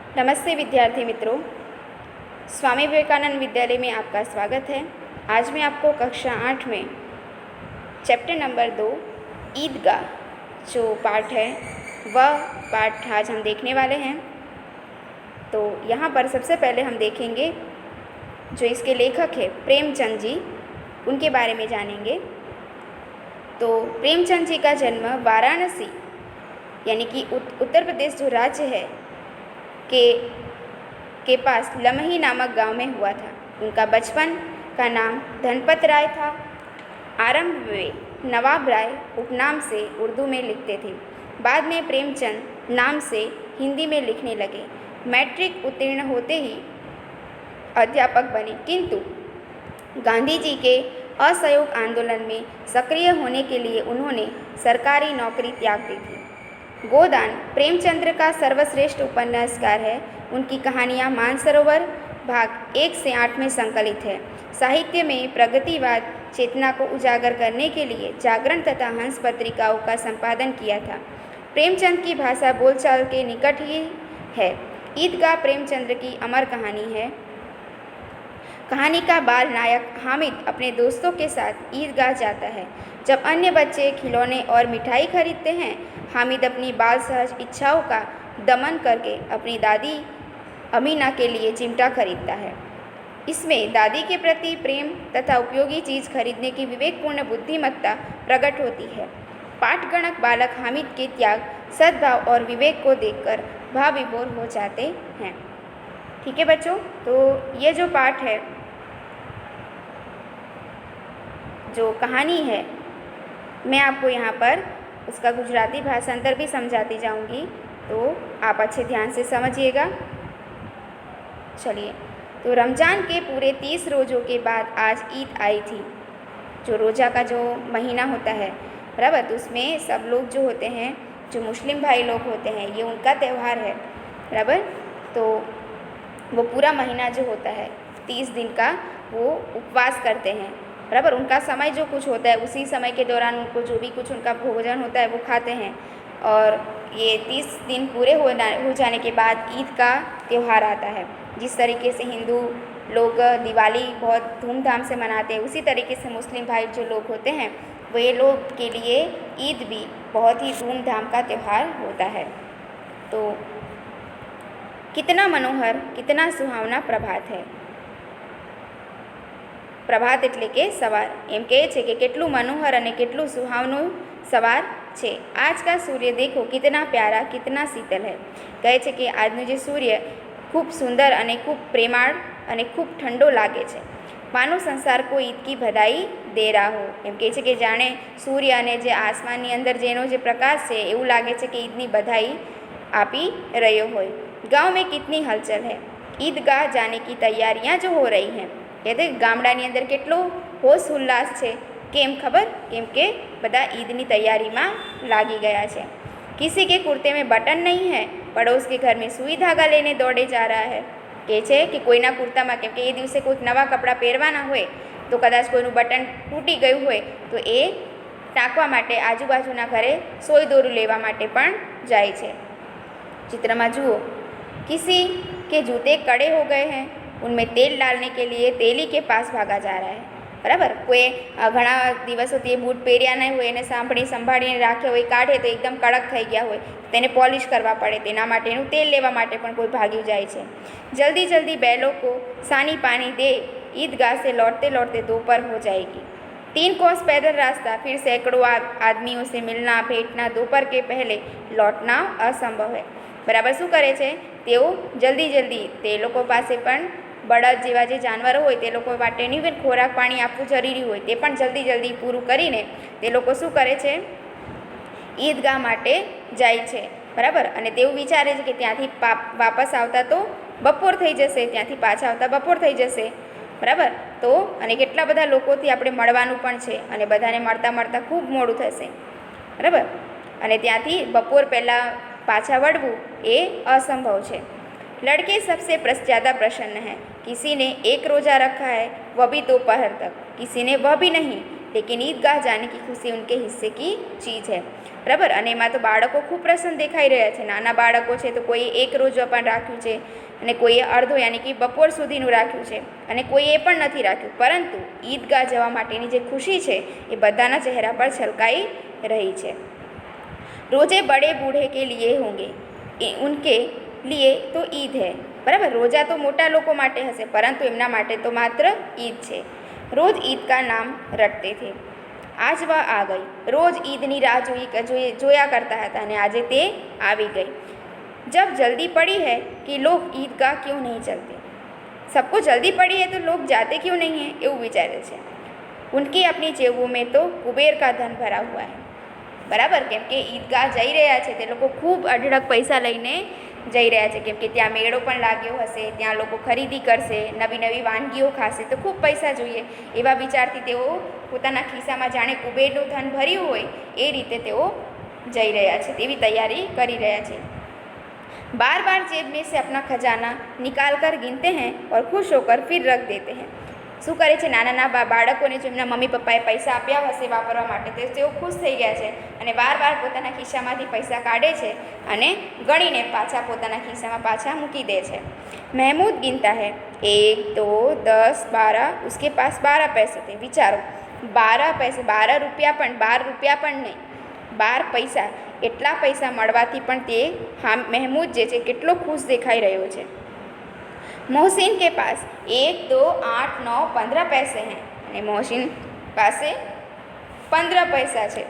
नमस्ते विद्यार्थी मित्रों, स्वामी विवेकानंद विद्यालय में आपका स्वागत है। आज मैं आपको कक्षा 8 में चैप्टर नंबर 2 ईदगाह जो पाठ है वह पाठ आज हम देखने वाले हैं। तो यहाँ पर सबसे पहले हम देखेंगे जो इसके लेखक है प्रेमचंद जी, उनके बारे में जानेंगे। तो प्रेमचंद जी का जन्म वाराणसी यानी कि उत्तर प्रदेश जो राज्य है के पास लमही नामक गांव में हुआ था। उनका बचपन का नाम धनपत राय था। आरंभ में नवाब राय उपनाम से उर्दू में लिखते थे। बाद में प्रेमचंद नाम से हिंदी में लिखने लगे। मैट्रिक उत्तीर्ण होते ही अध्यापक बने, किंतु गांधी जी के असहयोग आंदोलन में सक्रिय होने के लिए उन्होंने सरकारी नौकरी त्याग दी थी। गोदान प्रेमचंद्र का सर्वश्रेष्ठ उपन्यासकार है। उनकी कहानियाँ मानसरोवर भाग 1 से 8 में संकलित है। साहित्य में प्रगतिवाद चेतना को उजागर करने के लिए जागरण तथा हंस पत्रिकाओं का संपादन किया था। प्रेमचंद की भाषा बोलचाल के निकट ही है। ईदगाह प्रेमचंद्र की अमर कहानी है। कहानी का बाल नायक हामिद अपने दोस्तों के साथ ईदगाह जाता है। जब अन्य बच्चे खिलौने और मिठाई खरीदते हैं, हामिद अपनी बाल सहज इच्छाओं का दमन करके अपनी दादी अमीना के लिए चिमटा खरीदता है। इसमें दादी के प्रति प्रेम तथा उपयोगी चीज़ खरीदने की विवेकपूर्ण बुद्धिमत्ता प्रकट होती है। पाठगणक बालक हामिद के त्याग, सद्भाव और विवेक को देखकर भाव विभोर हो जाते हैं। ठीक है बच्चों, तो ये जो पाठ है, जो कहानी है, मैं आपको यहाँ पर उसका गुजराती भाषांतर भी समझाती जाऊँगी, तो आप अच्छे ध्यान से समझिएगा। चलिए, तो रमज़ान के पूरे 30 रोज़ों के बाद आज ईद आई थी। जो रोज़ा का जो महीना होता है, बराबर, तो उसमें सब लोग जो होते हैं, जो मुस्लिम भाई लोग होते हैं, ये उनका त्यौहार है, बराबर। तो वो पूरा महीना जो होता है 30 दिन का, वो उपवास करते हैं, बराबर। उनका समय जो कुछ होता है, उसी समय के दौरान उनको जो भी कुछ उनका भोजन होता है वो खाते हैं। और ये 30 दिन पूरे हो जाने के बाद ईद का त्यौहार आता है। जिस तरीके से हिंदू लोग दिवाली बहुत धूमधाम से मनाते हैं, उसी तरीके से मुस्लिम भाई जो लोग होते हैं, वे लोग के लिए ईद भी बहुत ही धूमधाम का त्यौहार होता है। तो कितना मनोहर, कितना सुहावना प्रभात है। પ્રભાત એટલે કે સવાર. એમ કહે છે કે કેટલું મનોહર અને કેટલું સુહાવનું સવાર છે. आज का सूर्य देखो कितना प्यारा, कितना शीतल है. કહે છે કે આજનો જે સૂર્ય ખૂબ સુંદર અને ખૂબ પ્રેમાળ અને ખૂબ ઠંડો લાગે છે. માનો સંસાર को ईद की बधाई दे रहा हो. એમ કહે છે કે જાણે સૂર્ય અને જે આસમાનની અંદર જેનો જે પ્રકાશ છે, એવું લાગે છે કે ઈદની બધાઈ આપી રહ્યો હોય. गाँव में कितनी हलचल है. ईदगाह जाने की तैयारियां जो हो रही हैं. कहते गामडानी अंदर કેટલો હોશ ઉલ્લાસ છે. કેમ ખબર? કેમ કે બધા ઈદની તૈયારીમાં લાગી ગયા છે. किसी के कुर्ते में बटन नहीं है, पड़ोस के घर में सुई धागा लेने दौड़े जा रहा है. કહે છે કે કોઈના કુર્તામાં, કેમ કે એ દિવસે કોઈક નવા કપડાં પહેરવાના હોય, તો કદાચ કોઈનું બટન તૂટી ગયું હોય તો એ ટાંકવા માટે આજુબાજુના ઘરે સોય દોરું લેવા માટે પણ જાય છે. चित्रमा जुओ, किसी के जूते कड़े हो गए हैं, उनमें तेल डालने के लिए तेली के पास भागा जा रहा है, बराबर. कोई घણા દિવસોથી બૂટ પહેર્યા નહીં હોય એને સંભાળીને રાખ્યા હોય, કાઢે તો એકદમ કડક થઈ ગયા હોય, તેને પોલિશ કરવા પડે, તેના માટેનું તેલ લેવા માટે પણ કોઈ ભાગ્યું જાય છે. जल्दी जल्दी बैलों को सानी पानी दे, ईदगाह से लौटते लौटते दोपहर हो जाएगी. 3 कोस पैदल रास्ता, फिर सैकड़ों आदमियों से मिलना भेंटना, दोपहर के पहले लौटना असंभव है. बराबर. શું કરે છે તેઓ જલ્દી જલ્દી, તે લોકો પાસે પણ બળદ જેવા જે જાનવરો હોય તે લોકો માટેની પણ ખોરાક પાણી આપવું જરૂરી હોય, તે પણ જલ્દી જલ્દી પૂરું કરીને તે લોકો શું કરે છે, ઈદગાહ માટે જાય છે, બરાબર. અને તેવું વિચારે છે કે ત્યાંથી વાપસ આવતા તો બપોર થઈ જશે, ત્યાંથી પાછા આવતા બપોર થઈ જશે, બરાબર. તો અને કેટલા બધા લોકોથી આપણે મળવાનું પણ છે અને બધાને મળતા મળતા ખૂબ મોડું થશે, બરાબર. અને ત્યાંથી બપોર પહેલાં પાછા વળવું એ અસંભવ છે. लड़के सबसे ज़्यादा प्रसन्न हैं. किसी ने 1 रोज़ा रखा है, वह भी दोपहर तक. किसी ने वह भी नहीं, लेकिन ईदगाह जाने की खुशी उनके हिस्से की चीज़ है. બરાબર. અને એમાં તો બાળકો ખૂબ પ્રસન્ન દેખાઈ રહ્યા છે. નાના બાળકો છે તો કોઈએ એક રોઝા પણ રાખ્યું છે અને કોઈએ અડધો યાની કે બપોર સુધીનું રાખ્યું છે અને કોઈએ એ પણ નથી રાખ્યું. પરંતુ ઈદગાહ જવા માટેની જે ખુશી છે એ બધાના ચહેરા પર છલકાઈ રહી છે. રોજે બડે બૂढ़े કે लिए होंगे, उनके लिए तो ईद है. બરાબર. રોજા તો મોટા લોકો માટે હશે, પરંતુ એમના માટે તો માત્ર ઈદ છે. રોજ ઈદ કા નામ રટતે થે, આજ વહ આ ગઈ. રોજ ઈદની રાહ જોયા કરતા હતા અને આજે તે આવી ગઈ. जब जल्दी पड़ी है कि लोग ईदगाह क्यों नहीं चलते, सबको जल्दी पड़ी है तो लोग जाते क्यों नहीं हैं, એવું વિચારે છે. उनकी अपनी जेबों में तो कुबेर का धन भरा हुआ है. બરાબર. કેમ કે ઈદગાહ જઈ રહ્યા છે તે લોકો ખૂબ અઢળક પૈસા લઈને જઈ રહ્યા છે, કેમ કે ત્યાં મેળો પણ લાગ્યો હશે, ત્યાં લોકો ખરીદી કરશે, નવી નવી વાનગીઓ ખાશે, તો ખૂબ પૈસા જોઈએ. એવા વિચારથી તેઓ પોતાના ખિસ્સામાં જાણે કુબેરનું ધન ભર્યું હોય એ રીતે તેઓ જઈ રહ્યા છે, તેવી તૈયારી કરી રહ્યા છે. बार बार जेब में से अपना खजाना निकाल कर गिनते हैं और खुश होकर फिर रख देते हैं. શું કરે છે? નાના નાના બાળકોને જો એમના મમ્મી પપ્પાએ પૈસા આપ્યા હશે વાપરવા માટે તો તેઓ ખુશ થઈ ગયા છે અને વાર પોતાના ખિસ્સામાંથી પૈસા કાઢે છે અને ગણીને પાછા પોતાના ખિસ્સામાં પાછા મૂકી દે છે. महमूद गिनता है, 1 2 10 12, उसके पास 12 पैसे थे. વિચારો, 12 પૈસે, 12 રૂપિયા પણ નહીં, 12 પૈસા. એટલા પૈસા મળવાથી પણ તે મહેમૂદ જે છે કેટલો ખુશ દેખાઈ રહ્યો છે. મોહસિન કે પાસ 1 2 8 9 15 પૈસે हैं અને મોહસિન પાસે 15 પૈસા છે.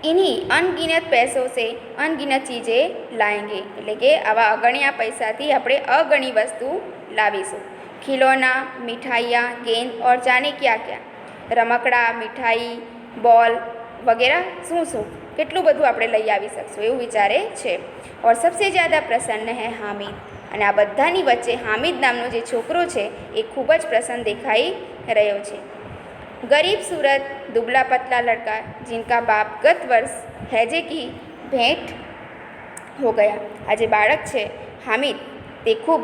इन्हीं अनगिनत पैसों से अनगिनत चीज़ें लाएंगे, એટલે કે આવા અગણ્યા પૈસાથી આપણે અગણી વસ્તુ લાવીશું. ખિલોના, મિઠાઈયા, ગેંદ ઓર જાને ક્યાં ક્યાં. રમકડા, મીઠાઈ, બોલ વગેરે શું કેટલું બધું આપણે લઈ આવી શકશું એવું વિચારે છે. ઓર સબસે જ્યાદા પ્રસન્ન હૈ હામિદ. અને આ બધાની વચ્ચે હામિદ નામનો જે છોકરો છે એ ખૂબ જ પ્રસન્ન દેખાઈ રહ્યો છે. गरीब सूरत दुबला पतला लड़का जिनका बाप गत वर्ष हैजे की भेंट हो गया. આ જે બાળક છે હામિદ તે ખૂબ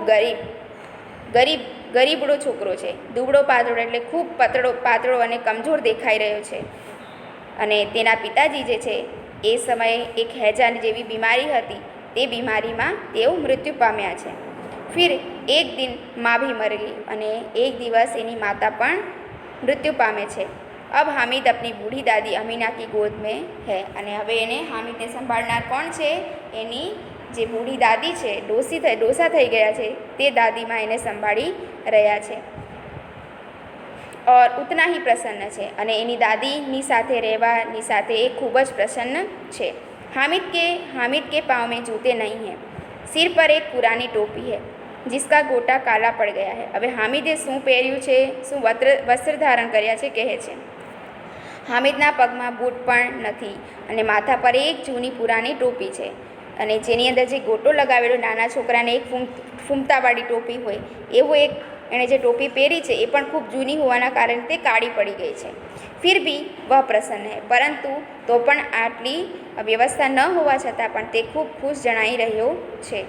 ગરીબડો છોકરો છે. દુબળો પાતળો એટલે ખૂબ પાતળો અને કમજોર દેખાઈ રહ્યો છે. અને તેના પિતાજી જે છે એ સમયે એક હેજાની જેવી બીમારી હતી, તે બીમારીમાં તેઓ મૃત્યુ પામ્યા છે. ફિર એક દિન માં ભી મર ગઈ અને એક દિવસ એની માતા પણ મૃત્યુ પામે છે. અબ હામિદ अपनी बूढ़ी दादी अमीना की गोद में है. અને હવે એને હામિદને સંભાળનાર કોણ છે? એની જે બૂઢી દાદી છે, ડોસા થઈ ગયા છે, તે દાદીમાં એને સંભાળી રહ્યા છે. और उतना ही प्रसन्न છે અને એની દાદીની સાથે રહેવાની સાથે એ ખૂબ જ પ્રસન્ન છે. हामिद के पाँव में जूते नहीं हैं, सिर पर एक पुरानी टोपी है जिसका गोटा काला पड़ गया है. હવે હામિદે શું પહેર્યું છે, શું વસ્ત્ર ધારણ કર્યા છે કહે છે. હામિદના પગમાં બૂટ પણ નથી અને માથા પર એક જૂની પુરાની ટોપી છે અને જેની અંદર જે ગોટો લગાવેલો નાના છોકરાને એક ફૂમતાવાળી ટોપી હોય એવું એક એણે જે ટોપી પહેરી છે એ પણ ખૂબ જૂની હોવાના કારણે તે કાળી પડી ગઈ છે. ફિર ભી વહ પ્રસન્ન હૈ, પરંતુ તો પણ આટલી વ્યવસ્થા ન હોવા છતાં પણ તે ખૂબ ખુશ જણાઈ રહ્યો છે.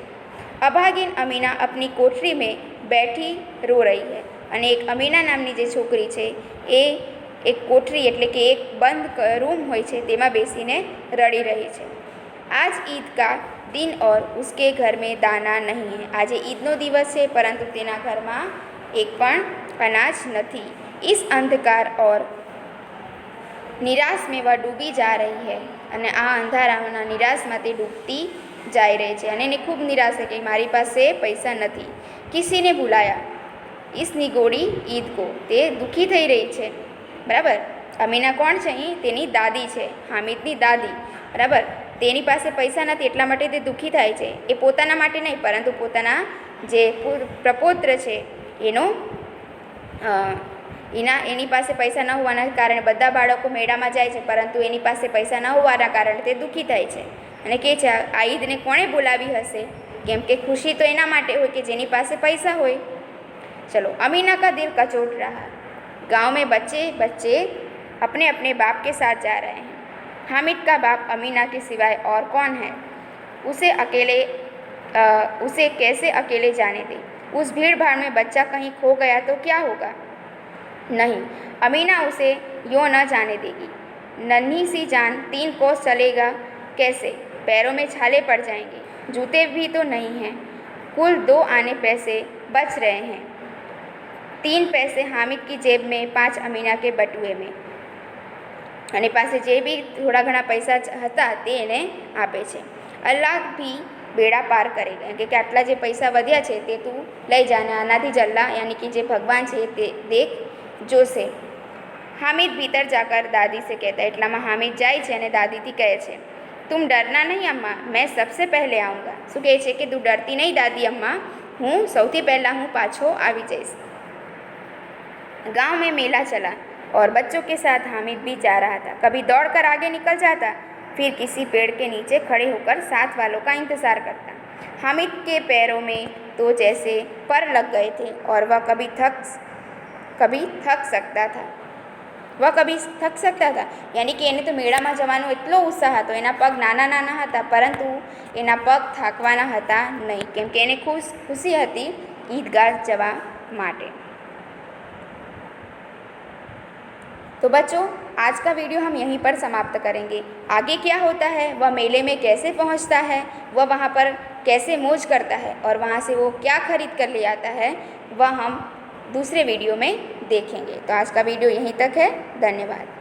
અભાગીન અમીના अपनी कोठरी में बैठी रो रही है. અને એક અમીના નામની જે છોકરી છે એ એક કોઠરી એટલે કે એક બંધ રૂમ હોય છે તેમાં બેસીને રડી રહી છે. આજ ઈદ કા દિન ઓર ઉસકે ઘર મેં દાના નહીં હૈ. આજે ઈદનો દિવસ છે પરંતુ તેના ઘરમાં એક પણ અનાજ નથી. इस अंधकार और निराश में वह डूबी जा रही है. અને આ અંધારાના નિરાશમાં તે ડૂબતી જાય રહી છે અને એને ખૂબ નિરાશ છે કે મારી પાસે પૈસા નથી. કિસીને ભૂલાયા ઇસ નિગોડી ઈદ કો. તે દુઃખી થઈ રહી છે. બરાબર. અમીના કોણ છે અહીં? તેની દાદી છે, હામિદની દાદી. બરાબર. તેની પાસે પૈસા નથી એટલા માટે તે દુઃખી થાય છે. એ પોતાના માટે નહીં પરંતુ પોતાના જે પ્રપૌત્ર છે એની પાસે પૈસા ન હોવાના કારણે બધા બાળકો મેળામાં જાય છે પરંતુ એની પાસે પૈસા ન હોવાના કારણે તે દુઃખી થાય છે અને કહે છે આ ઈદને કોણે બોલાવી હશે, કેમ કે ખુશી તો એના માટે હોય કે જેની પાસે પૈસા હોય. ચલો. अमीना का दिल कचोट रहा. गांव में बच्चे अपने अपने बाप के साथ जा रहे हैं. हामिद का बाप अमीना के सिवाय और कौन है? उसे कैसे अकेले जाने दे. उस भीड़ भाड़ में बच्चा कहीं खो गया तो क्या होगा? नहीं, अमीना उसे यूँ न जाने देगी. नन्ही सी जान 3 कोस चलेगा कैसे, पैरों में छाले पड़ जाएंगे, जूते भी तो नहीं हैं, कुल 2 आने पैसे बच रहे हैं, 3 पैसे हामिद की जेब में, 5 अमीना के बटुए में। અને પાસે જે બી થોડા ઘણા પૈસા હતા તે એને આપે છે। અલ્લાહ भी બેડા પાર કરેગા, કે આટલા જે પૈસા વધ્યા છે તે તું લઈ જા ને આનાથી જ અલ્લાહ યાની કે જે ભગવાન છે તે દેખ જોશે। हामिद भीतर जाकर दादी से कहता है, એટલામાં હામિદ જાય છે અને દાદીથી કહે છે, तुम डरना नहीं अम्मा, मैं सबसे पहले आऊँगा। શું કહે છે કે તું ડરતી નહીં દાદી अम्मा, હું સૌથી પહેલાં હું પાછો આવી જઈશ। गांव में मेला चला और बच्चों के साथ हामिद भी जा रहा था। कभी दौड़कर आगे निकल जाता, फिर किसी पेड़ के नीचे खड़े होकर साथ वालों का इंतज़ार करता। हामिद के पैरों में तो जैसे पर लग गए थे और वह कभी थक सकता था यानी कि એને તો મેળામાં જવાનો એટલો ઉત્સાહ હતો, એના પગ નાના નાના હતા પરંતુ એના પગ થાકવાના હતા નહીં, કેમ કે એને ખુશી હતી ઈદગાહ જવા માટે। तो बच्चों, आज का वीडियो हम यहीं पर समाप्त करेंगे। आगे क्या होता है, वह मेले में कैसे पहुंचता है, वह वहाँ पर कैसे मौज करता है और वहाँ से वो क्या खरीद कर ले आता है, वह हम दूसरे वीडियो में देखेंगे। तो आज का वीडियो यहीं तक है। धन्यवाद।